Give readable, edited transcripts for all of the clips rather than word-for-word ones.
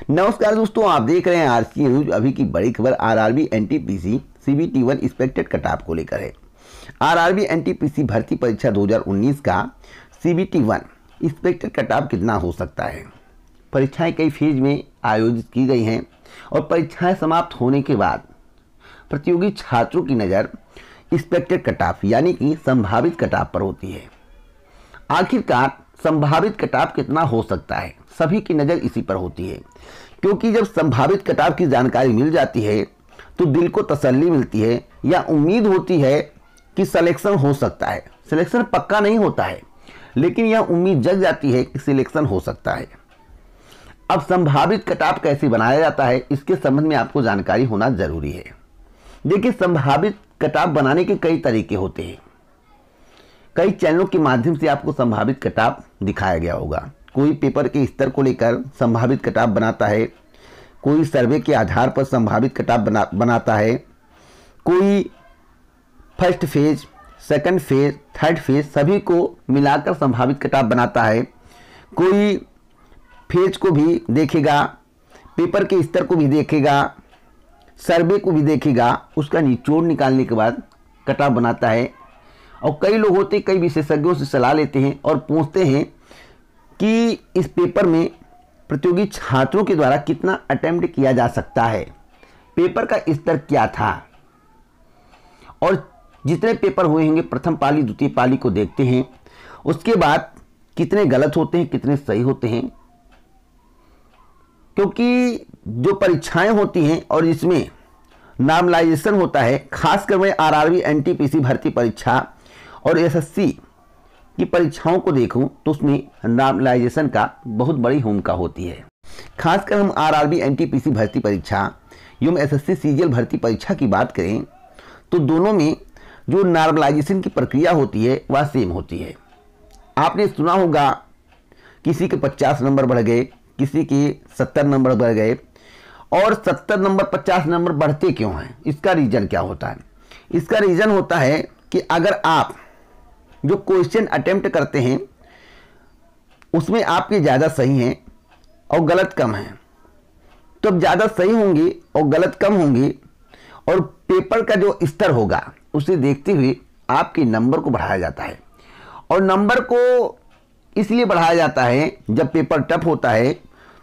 नमस्कार दोस्तों, आप देख रहे हैं आरसी न्यूज। अभी की बड़ी खबर आरआरबी एनटीपीसी सीबीटी1 एक्सपेक्टेड कटऑफ को लेकर है। आरआरबी एनटीपीसी भर्ती परीक्षा 2019 का सीबीटी1 एक्सपेक्टेड कटऑफ कितना हो सकता है। परीक्षाएं कई फेज में आयोजित की गई हैं और परीक्षाएं समाप्त होने के बाद प्रतियोगी छात्रों की नज़र एक्सपेक्टेड कटऑफ यानी कि संभावित कटऑफ पर होती है। आखिरकार संभावित कटऑफ कितना हो सकता है, सभी की नज़र इसी पर होती है, क्योंकि जब संभावित कटऑफ की जानकारी मिल जाती है तो दिल को तसल्ली मिलती है या उम्मीद होती है कि सिलेक्शन हो सकता है। सिलेक्शन पक्का नहीं होता है, लेकिन यह उम्मीद जग जाती है कि सिलेक्शन हो सकता है। अब संभावित कटऑफ कैसे बनाया जाता है, इसके संबंध में आपको जानकारी होना जरूरी है। देखिए, संभावित कटऑफ बनाने के कई तरीके होते हैं। कई चैनलों के माध्यम से आपको संभावित कटऑफ दिखाया गया होगा। कोई पेपर के स्तर को लेकर संभावित कटऑफ बनाता है, कोई सर्वे के आधार पर संभावित कटऑफ बनाता है, कोई first phase, second phase, third phase सभी को मिलाकर संभावित कटऑफ बनाता है। कोई फेज को भी देखेगा, पेपर के स्तर को भी देखेगा, सर्वे को भी देखेगा, उसका निचोड़ निकालने के बाद कटऑफ बनाता है। और कई लोग होते हैं, कई विशेषज्ञों से सलाह लेते हैं और पूछते हैं कि इस पेपर में प्रतियोगी छात्रों के द्वारा कितना अटेम्प्ट किया जा सकता है, पेपर का स्तर क्या था, और जितने पेपर हुए होंगे प्रथम पाली द्वितीय पाली को देखते हैं। उसके बाद कितने गलत होते हैं, कितने सही होते हैं, क्योंकि जो परीक्षाएं होती हैं और इसमें नॉर्मलाइजेशन होता है, खासकर मैं आरआरबी एनटीपीसी भर्ती परीक्षा और एसएससी की परीक्षाओं को देखूं तो उसमें नॉर्मलाइजेशन का बहुत बड़ी भूमिका होती है। खासकर हम आरआरबी एनटीपीसी भर्ती परीक्षा एवं एसएससी सीजीएल भर्ती परीक्षा की बात करें तो दोनों में जो नॉर्मलाइजेशन की प्रक्रिया होती है वह सेम होती है। आपने सुना होगा किसी के 50 नंबर बढ़ गए, किसी के 70 नंबर बढ़ गए। और 70 नंबर 50 नंबर बढ़ते क्यों हैं, इसका रीज़न क्या होता है? इसका रीज़न होता है कि अगर आप जो क्वेश्चन अटेम्प्ट करते हैं उसमें आपके ज़्यादा सही हैं और गलत कम हैं, तो अब ज़्यादा सही होंगे और गलत कम होंगे और पेपर का जो स्तर होगा उसे देखते हुए आपके नंबर को बढ़ाया जाता है। और नंबर को इसलिए बढ़ाया जाता है जब पेपर टफ होता है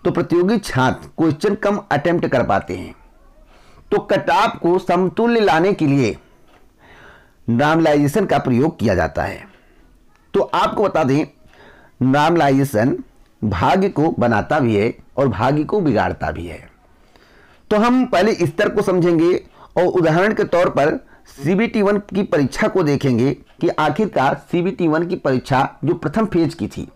तो प्रतियोगी छात्र क्वेश्चन कम अटेम्प्ट कर पाते हैं, तो कटऑफ को समतुल्य लाने के लिए नॉर्मलाइजेशन का प्रयोग किया जाता है। तो आपको बता दें, नॉर्मलाइजेशन भाग्य को बनाता भी है और भाग्य को बिगाड़ता भी है। तो हम पहले स्तर को समझेंगे और उदाहरण के तौर पर सीबीटी1 की परीक्षा को देखेंगे कि आखिरकार सीबीटी1 की परीक्षा जो प्रथम फेज की थी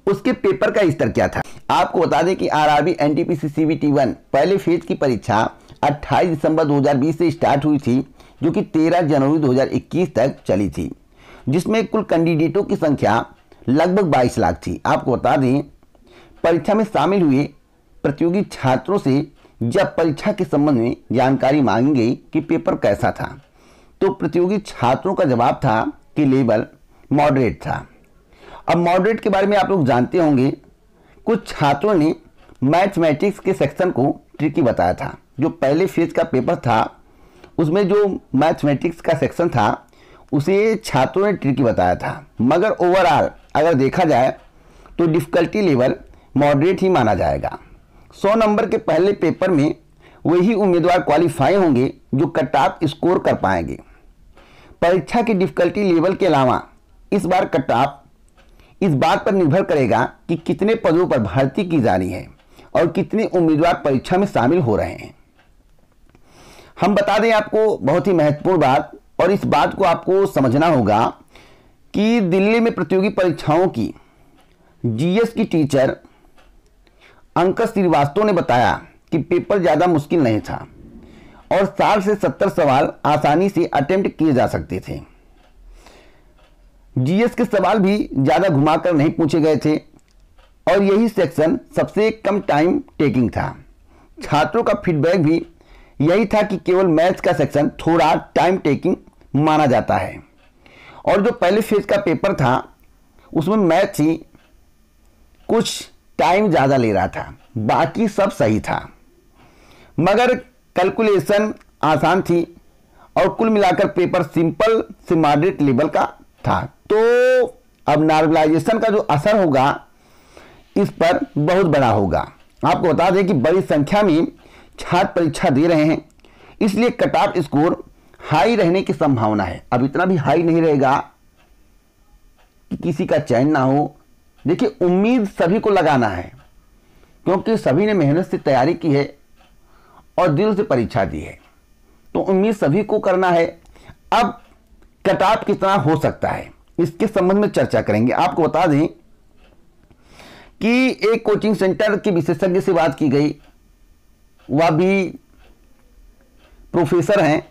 उसके पेपर का स्तर क्या था। आपको बता दें कि आरआरबी एनटीपीसी सीबीटी1 पहले फेज की परीक्षा 28 दिसंबर 2020 से स्टार्ट हुई थी, जो कि 13 जनवरी 2021 तक चली थी, जिसमें कुल कैंडिडेटों की संख्या लगभग 22 लाख थी। आपको बता दें, परीक्षा में शामिल हुए प्रतियोगी छात्रों से जब परीक्षा के संबंध में जानकारी मांगी गई कि पेपर कैसा था, तो प्रतियोगी छात्रों का जवाब था कि लेवल मॉडरेट था। अब मॉडरेट के बारे में आप लोग जानते होंगे, कुछ छात्रों ने मैथमेटिक्स के सेक्शन को ट्रिकी बताया था। जो पहले फेज का पेपर था उसमें जो मैथमेटिक्स का सेक्शन था उसे छात्रों ने ट्रिकी बताया था, मगर ओवरऑल अगर देखा जाए तो डिफ़िकल्टी लेवल मॉडरेट ही माना जाएगा। 100 नंबर के पहले पेपर में वही उम्मीदवार क्वालिफाई होंगे जो कटऑफ स्कोर कर पाएंगे। परीक्षा की डिफ़िकल्टी लेवल के अलावा इस बार कटऑफ इस बात पर निर्भर करेगा कि कितने पदों पर भर्ती की जानी है और कितने उम्मीदवार परीक्षा में शामिल हो रहे हैं। हम बता दें आपको बहुत ही महत्वपूर्ण बात, और इस बात को आपको समझना होगा कि दिल्ली में प्रतियोगी परीक्षाओं की जीएस की टीचर अंकज श्रीवास्तव ने बताया कि पेपर ज़्यादा मुश्किल नहीं था और 60 से 70 सवाल आसानी से अटेम्प्ट किए जा सकते थे। जीएस के सवाल भी ज़्यादा घुमाकर नहीं पूछे गए थे और यही सेक्शन सबसे कम टाइम टेकिंग था। छात्रों का फीडबैक भी यही था कि केवल मैथ्स का सेक्शन थोड़ा टाइम टेकिंग माना जाता है, और जो पहले फेज का पेपर था उसमें मैथ्स ही कुछ टाइम ज़्यादा ले रहा था, बाकी सब सही था, मगर कैलकुलेशन आसान थी और कुल मिलाकर पेपर सिंपल से मॉडरेट लेवल का था। तो अब नॉर्मलाइजेशन का जो असर होगा इस पर बहुत बड़ा होगा। आपको बता दें कि बड़ी संख्या में छात्र परीक्षा दे रहे हैं, इसलिए कट ऑफ स्कोर हाई रहने की संभावना है। अब इतना भी हाई नहीं रहेगा कि किसी का चयन ना हो। देखिए, उम्मीद सभी को लगाना है, क्योंकि सभी ने मेहनत से तैयारी की है और दिल से परीक्षा दी है, तो उम्मीद सभी को करना है। अब कट ऑफ कितना हो सकता है इसके संबंध में चर्चा करेंगे। आपको बता दें कि एक कोचिंग सेंटर के विशेषज्ञ से बात की गई, वह भी प्रोफेसर हैं,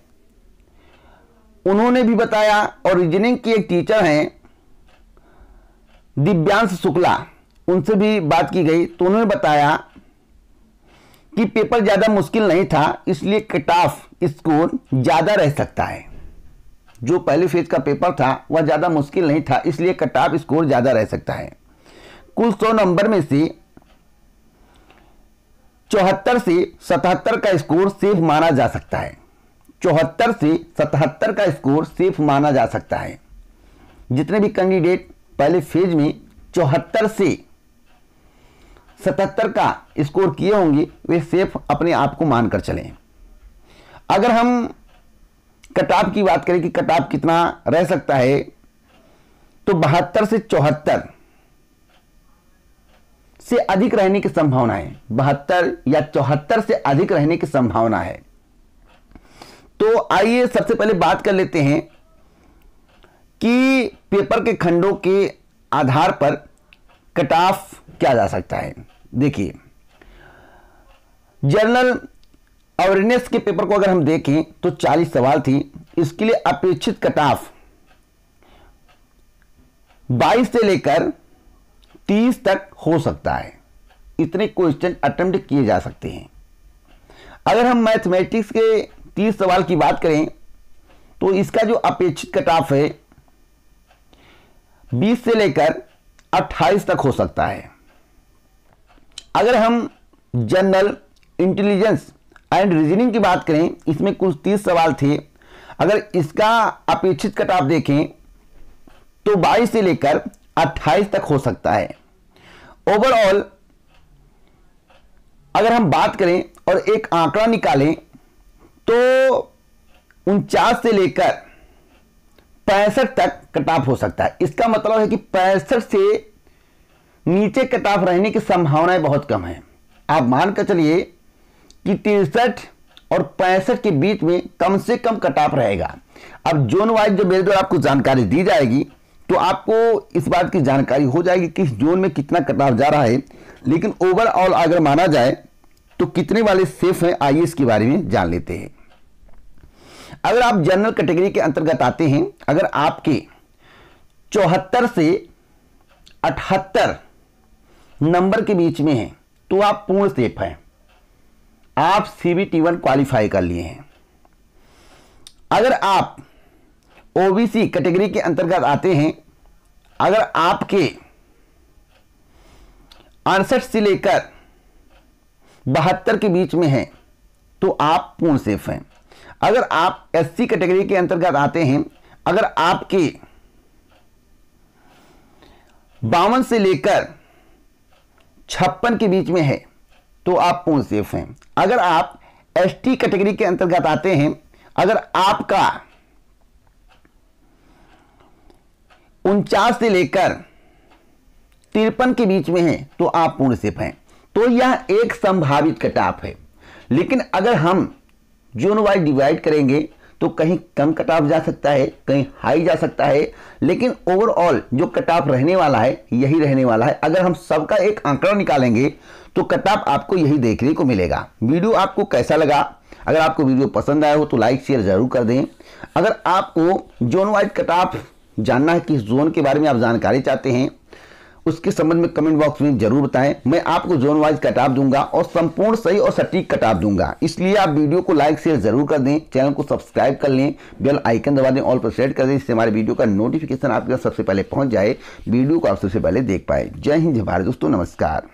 उन्होंने भी बताया, और रीजनिंग की एक टीचर हैं दिव्यांश शुक्ला, उनसे भी बात की गई, तो उन्होंने बताया कि पेपर ज़्यादा मुश्किल नहीं था, इसलिए कट ऑफ स्कोर ज़्यादा रह सकता है। जो पहले फेज का पेपर था वह ज़्यादा मुश्किल नहीं था, इसलिए कट ऑफ स्कोर ज़्यादा रह सकता है। कुल 100 नंबर में से 74 से 77 का स्कोर सेफ माना जा सकता है। 74 से 77 का स्कोर सेफ माना जा सकता है। जितने भी कैंडिडेट पहले फेज में 74 से 77 का स्कोर किए होंगे वे सेफ अपने आप को मानकर चलें। अगर हम कट ऑफ की बात करें कि कट ऑफ कितना रह सकता है, तो 72 से 74 से अधिक रहने की संभावना है। 72 या 74 से अधिक रहने की संभावना है। तो आइए सबसे पहले बात कर लेते हैं कि पेपर के खंडों के आधार पर कट ऑफ क्या जा सकता है। देखिए, जनरल अवेयरनेस के पेपर को अगर हम देखें तो 40 सवाल थी। इसके लिए अपेक्षित कट ऑफ 22 से लेकर 30 तक हो सकता है। इतने क्वेश्चन अटेम्प्ट किए जा सकते हैं। अगर हम मैथमेटिक्स के 30 सवाल की बात करें तो इसका जो अपेक्षित कट ऑफ है 20 से लेकर 28 तक हो सकता है। अगर हम जनरल इंटेलिजेंस एंड रीजनिंग की बात करें, इसमें कुल 30 सवाल थे। अगर इसका अपेक्षित कट ऑफ देखें तो 22 से लेकर 28 तक हो सकता है। ओवरऑल अगर हम बात करें और एक आंकड़ा निकालें तो 49 से लेकर 65 तक कट ऑफ हो सकता है। इसका मतलब है कि 65 से नीचे कट ऑफ रहने की संभावनाएं बहुत कम है। आप मानकर चलिए कि 63 और 65 के बीच में कम से कम कट ऑफ रहेगा। अब जोन वाइज जो मेरे द्वारा आपको जानकारी दी जाएगी तो आपको इस बात की जानकारी हो जाएगी कि किस जोन में कितना कट ऑफ जा रहा है। लेकिन ओवरऑल अगर माना जाए तो कितने वाले सेफ हैं, आइए इसके बारे में जान लेते हैं। अगर आप जनरल कैटेगरी के अंतर्गत आते हैं, अगर आपके 74 से 78 नंबर के बीच में हैं तो आप पूर्ण सेफ हैं, आप CBT1 क्वालिफाई कर लिए हैं। अगर आप OBC कैटेगरी के अंतर्गत आते हैं, अगर आपके 68 से लेकर 72 के बीच में हैं तो आप पूर्ण सेफ हैं। अगर आप SC कैटेगरी के अंतर्गत आते हैं, अगर आपके 52 से लेकर 56 के बीच में है तो आप पूर्ण सेफ हैं। अगर आप ST कैटेगरी के अंतर्गत आते हैं, अगर आपका 49 से लेकर 53 के बीच में है तो आप पूर्ण सेफ हैं। तो यह एक संभावित कट ऑफ है। लेकिन अगर हम जोन वाइज डिवाइड करेंगे तो कहीं कम कट ऑफ जा सकता है, कहीं हाई जा सकता है, लेकिन ओवरऑल जो कट ऑफ रहने वाला है यही रहने वाला है। अगर हम सबका एक आंकड़ा निकालेंगे तो कट ऑफ आपको यही देखने को मिलेगा। वीडियो आपको कैसा लगा? अगर आपको वीडियो पसंद आया हो तो लाइक शेयर जरूर कर दें। अगर आपको जोन वाइज कट ऑफ जानना है, किस जोन के बारे में आप जानकारी चाहते हैं, उसके संबंध में कमेंट बॉक्स में जरूर बताएं। मैं आपको जोन वाइज कट ऑफ दूंगा और संपूर्ण सही और सटीक कट ऑफ दूंगा। इसलिए आप वीडियो को लाइक शेयर जरूर कर दें, चैनल को सब्सक्राइब कर लें, बेल आइकन दबा दें, ऑल पर सेट कर दें, जिससे हमारे वीडियो का नोटिफिकेशन आपके पास सबसे पहले पहुंच जाए, वीडियो को आप सबसे पहले देख पाए। जय हिंद, जय भारत दोस्तों, नमस्कार।